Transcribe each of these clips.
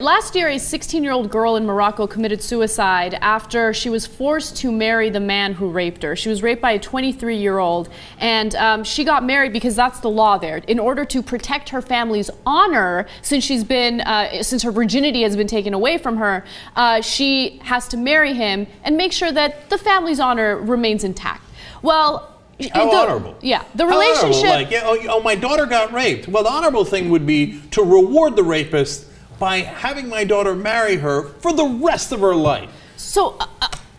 Last year, a 16-year-old girl in Morocco committed suicide after she was forced to marry the man who raped her. She was raped by a 23-year-old, and she got married because that's the law there. In order to protect her family's honor, since her virginity has been taken away from her, she has to marry him and make sure that the family's honor remains intact. Well, how honorable. Yeah, the relationship. Like, yeah, oh, my daughter got raped. Well, the honorable thing would be to reward the rapist by having my daughter marry her for the rest of her life. So,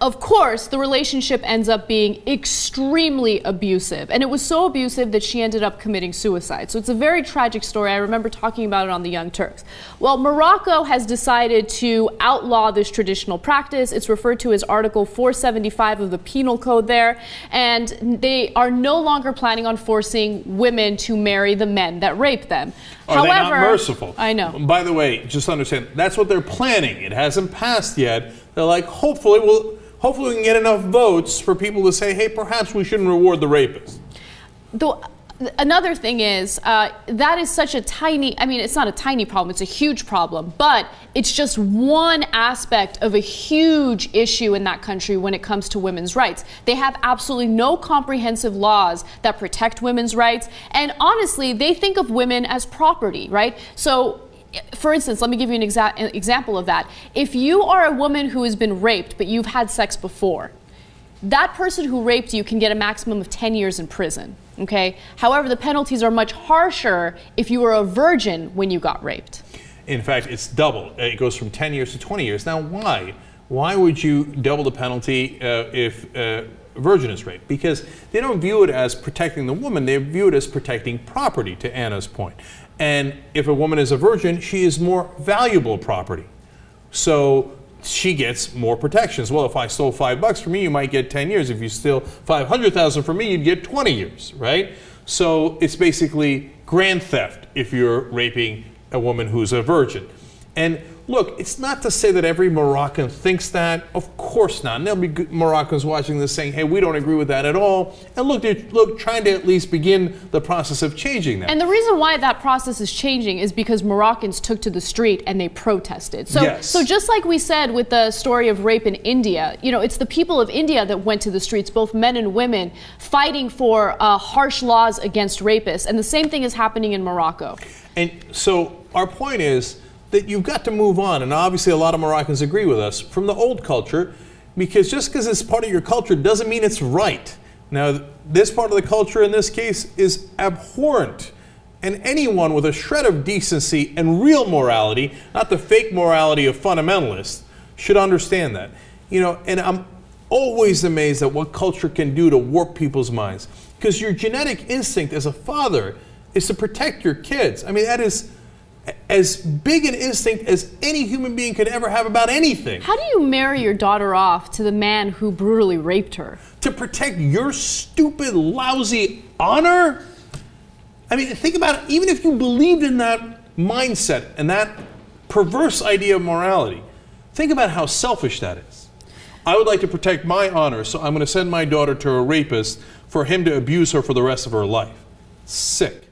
of course, the relationship ends up being extremely abusive. And it was so abusive that she ended up committing suicide. So it's a very tragic story. I remember talking about it on the Young Turks. Well, Morocco has decided to outlaw this traditional practice. It's referred to as Article 475 of the Penal Code there. And they are no longer planning on forcing women to marry the men that rape them. Are they not merciful? I know. By the way, just understand, that's what they're planning. It hasn't passed yet. They're like, hopefully we can get enough votes for people to say, hey, perhaps we shouldn't reward the rapist. Another thing is, that is such a tiny, I mean, it's not a tiny problem, it's a huge problem, but it's just one aspect of a huge issue in that country when it comes to women's rights. They have absolutely no comprehensive laws that protect women's rights, and honestly, they think of women as property, right? So, for instance, let me give you an example of that. If you are a woman who has been raped, but you've had sex before, that person who raped you can get a maximum of 10 years in prison, okay? However, the penalties are much harsher if you were a virgin when you got raped. In fact, it's double. It goes from 10 years to 20 years. Now, why? Why would you double the penalty if a virgin is raped? Because they don't view it as protecting the woman, they view it as protecting property, to Anna's point. And if a woman is a virgin, she is more valuable property. So she gets more protections. Well, if I stole $5 from you, you might get 10 years. If you steal $500,000 from me, you'd get 20 years, right? So it's basically grand theft if you're raping a woman who's a virgin. And look, it's not to say that every Moroccan thinks that. Of course not. And there'll be Moroccans watching this saying, hey, we don't agree with that at all. And look, they're trying to at least begin the process of changing that. And the reason why that process is changing is because Moroccans took to the street and they protested. So, yes. So just like we said with the story of rape in India, you know, it's the people of India that went to the streets, both men and women, fighting for harsh laws against rapists. And the same thing is happening in Morocco. And so our point is that you've got to move on, and obviously a lot of Moroccans agree with us, from the old culture, because just because it's part of your culture doesn't mean it's right. Now, this part of the culture in this case is abhorrent, and anyone with a shred of decency and real morality, not the fake morality of fundamentalists, should understand that. You know, and I'm always amazed at what culture can do to warp people's minds, because your genetic instinct as a father is to protect your kids. I mean, that is as big an instinct as any human being could ever have about anything. How do you marry your daughter off to the man who brutally raped her? To protect your stupid, lousy honor? I mean, think about it. Even if you believed in that mindset and that perverse idea of morality, think about how selfish that is. I would like to protect my honor, so I'm going to send my daughter to a rapist for him to abuse her for the rest of her life. Sick.